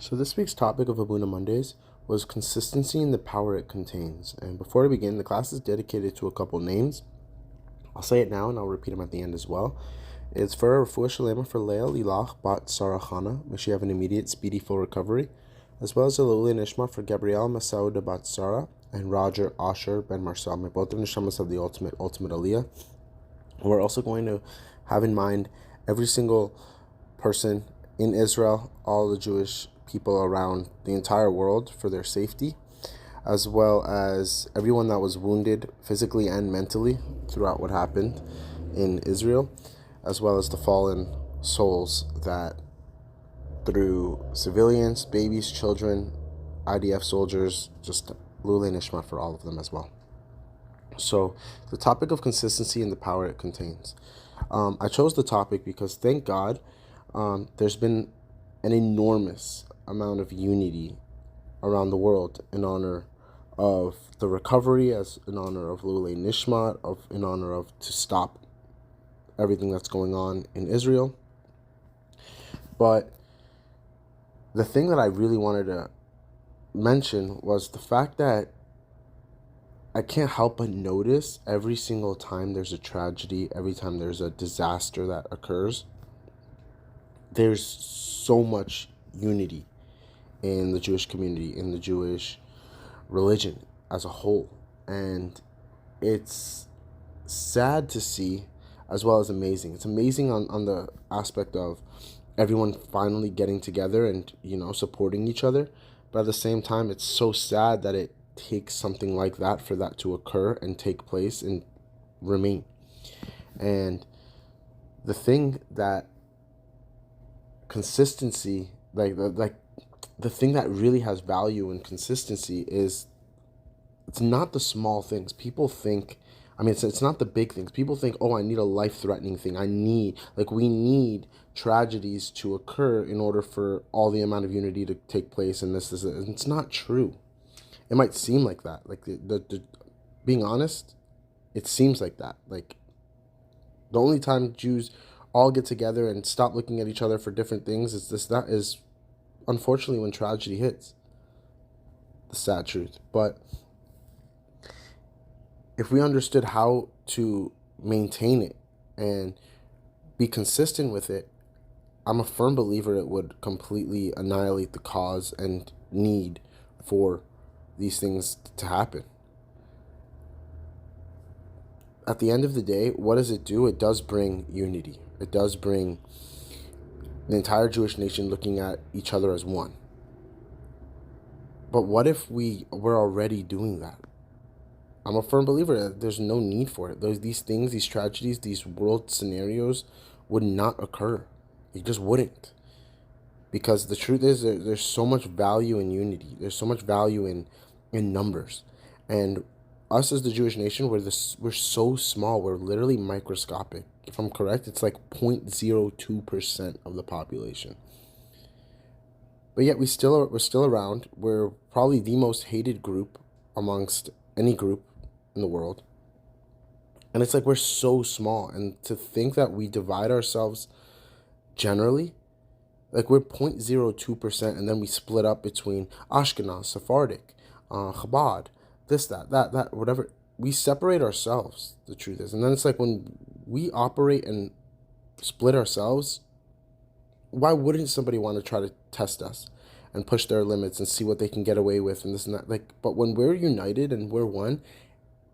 So this week's topic of Abuna Mondays was consistency and the power it contains. And before we begin, the class is dedicated to a couple names. I'll say it now and I'll repeat them at the end as well. It's for Refuah Shalema for Leah Lilach Bat Sarachana. May she have an immediate, speedy, full recovery. As well as a Luli Nishma for Gabrielle Masoud Bat Sarah and Roger Asher Ben Marcel. May both of the Neshamas have the ultimate Aliyah. We're also going to have in mind every single person in Israel, all the Jewish people around the entire world for their safety, as well as everyone that was wounded physically and mentally throughout what happened in Israel, as well as the fallen souls that through civilians, babies, children, IDF soldiers, just Lule Nishma for all of them as well. So the topic of consistency and the power it contains. I chose the topic because thank God there's been an enormous amount of unity around the world in honor of the recovery, as in honor of Lule Nishmat, in honor of to stop everything that's going on in Israel. But the thing that I really wanted to mention was the fact that I can't help but notice every single time there's a tragedy, every time there's a disaster that occurs, there's so much unity in the Jewish community, in the Jewish religion as a whole. And it's sad to see as well as amazing. It's amazing on the aspect of everyone finally getting together and, supporting each other. But at the same time, it's so sad that it takes something like that for that to occur and take place and remain. And the thing that consistency, the thing that really has value in consistency is it's not the small things. People think, it's not the big things. People think, oh, I need a life-threatening thing. We need tragedies to occur in order for all the amount of unity to take place and this. And it's not true. It might seem like that. Being honest, it seems like that. The only time Jews all get together and stop looking at each other for different things is unfortunately when tragedy hits. The sad truth. But if we understood how to maintain it and be consistent with it, I'm a firm believer it would completely annihilate the cause and need for these things to happen. At the end of the day, what does it do? It does bring unity. It does bring the entire Jewish nation looking at each other as one. But what if we were already doing that? I'm a firm believer that there's no need for it. These things, these tragedies, these world scenarios would not occur. It just wouldn't. Because the truth is there's so much value in unity. There's so much value in numbers. And us as the Jewish nation, we're so small. We're literally microscopic. If I'm correct, it's like 0.02% of the population. But yet we're still around. We're probably the most hated group amongst any group in the world. And it's like we're so small. And to think that we divide ourselves generally, we're 0.02%, and then we split up between Ashkenaz, Sephardic, Chabad, this, that, whatever. We separate ourselves, the truth is. And then it's like when we operate and split ourselves, why wouldn't somebody want to try to test us and push their limits and see what they can get away with and this and that? But when we're united and we're one,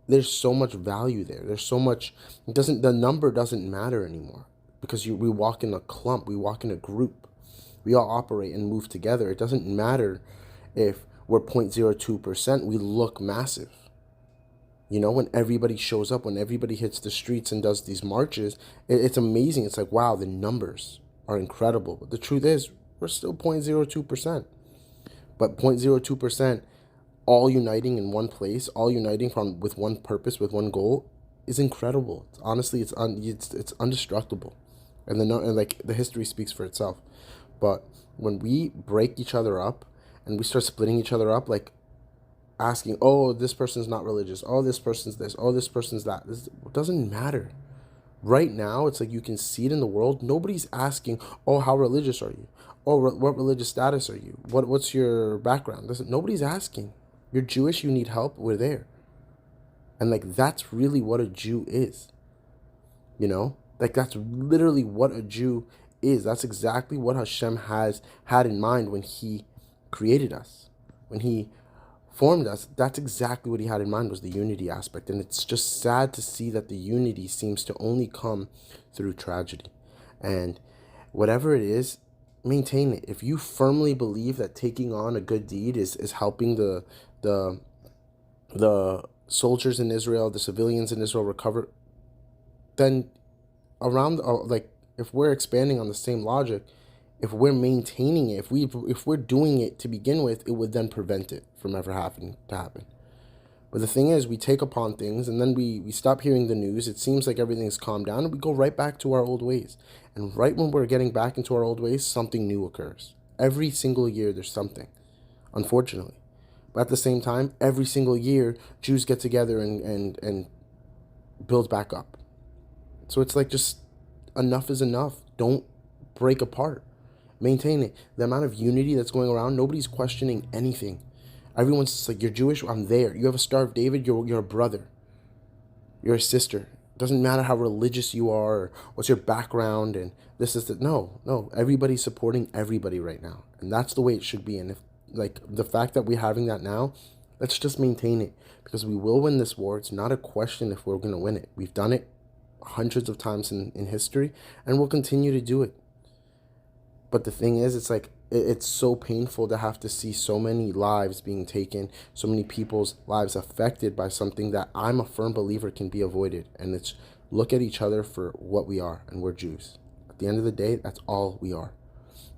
there's so much value there. There's so much, the number doesn't matter anymore because we walk in a clump, we walk in a group. We all operate and move together. It doesn't matter if we're 0.02%, we look massive. When everybody shows up, when everybody hits the streets and does these marches, it's amazing. It's like, wow, the numbers are incredible. But the truth is, we're still 0.02%. But 0.02%, all uniting in one place, all uniting with one purpose, with one goal, is incredible. Honestly, it's indestructible. And the history speaks for itself. But when we break each other up and we start splitting each other up, asking, oh, this person's not religious, oh, this person's this, oh, this person's that, it doesn't matter. Right now, it's like you can see it in the world. Nobody's asking, oh, how religious are you? oh, what religious status are you? What's your background? Nobody's asking. You're Jewish, you need help, we're there. And like that's really what a Jew is. You know? Like that's literally what a Jew is. That's exactly what Hashem has had in mind when he created us. When he formed us, that's exactly what he had in mind, was the unity aspect. And it's just sad to see that the unity seems to only come through tragedy. And whatever it is, maintain it. If you firmly believe that taking on a good deed is helping the soldiers in Israel, the civilians in Israel recover, then around like if we're expanding on the same logic, if we're maintaining it, if we're doing it to begin with, it would then prevent it from ever happening to happen. But the thing is, we take upon things and then we stop hearing the news. It seems like everything's calmed down and we go right back to our old ways. And right when we're getting back into our old ways, something new occurs. Every single year there's something, unfortunately. But at the same time, every single year, Jews get together and build back up. So it's like just enough is enough. Don't break apart. Maintain it. The amount of unity that's going around, nobody's questioning anything. Everyone's just like, you're Jewish, I'm there. You have a Star of David, you're a brother. You're a sister. It doesn't matter how religious you are or what's your background and this is the no. Everybody's supporting everybody right now. And that's the way it should be. And if like the fact that we're having that now, let's just maintain it. Because we will win this war. It's not a question if we're gonna win it. We've done it hundreds of times in history, and we'll continue to do it. But the thing is, it's like it's so painful to have to see so many lives being taken, so many people's lives affected by something that I'm a firm believer can be avoided. And it's look at each other for what we are, and we're Jews. At the end of the day, that's all we are.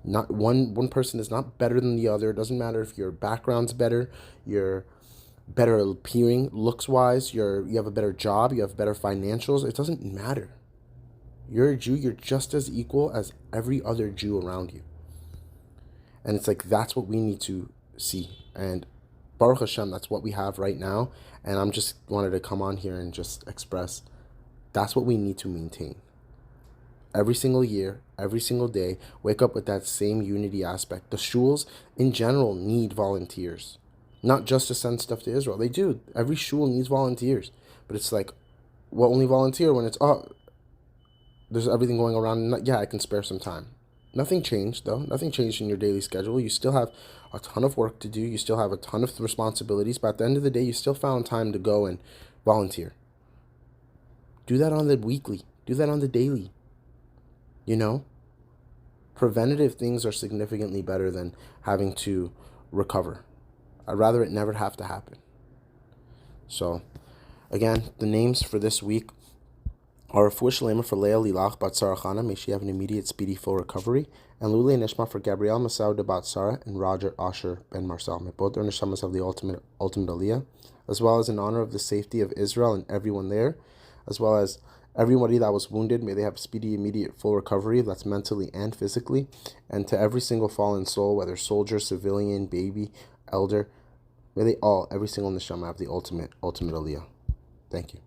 Not one person is not better than the other. It doesn't matter if your background's better, you're better appearing looks wise, you have a better job, you have better financials. It doesn't matter. You're a Jew, you're just as equal as every other Jew around you. And it's like that's what we need to see. And Baruch Hashem, that's what we have right now. And I'm just wanted to come on here and just express that's what we need to maintain. Every single year, every single day, wake up with that same unity aspect. The shuls in general need volunteers. Not just to send stuff to Israel. They do. Every shul needs volunteers. But it's like, well, only volunteer when it's, there's everything going around. Yeah, I can spare some time. Nothing changed, though. Nothing changed in your daily schedule. You still have a ton of work to do. You still have a ton of responsibilities. But at the end of the day, you still found time to go and volunteer. Do that on the weekly. Do that on the daily. You know? Preventative things are significantly better than having to recover. I'd rather it never have to happen. So, again, the names for this week are Refuah Shalema for Leah Lilach Bat Sarah Chana, may she have an immediate, speedy, full recovery, and Lulei Nishma for Gabrielle Masauda Bat Sarah and Roger Asher Ben Marcel. May both their neshamas have the ultimate aliyah, as well as in honor of the safety of Israel and everyone there, as well as everybody that was wounded, may they have speedy, immediate, full recovery, that's mentally and physically, and to every single fallen soul, whether soldier, civilian, baby, elder, may they all, every single neshama, have the ultimate aliyah. Thank you.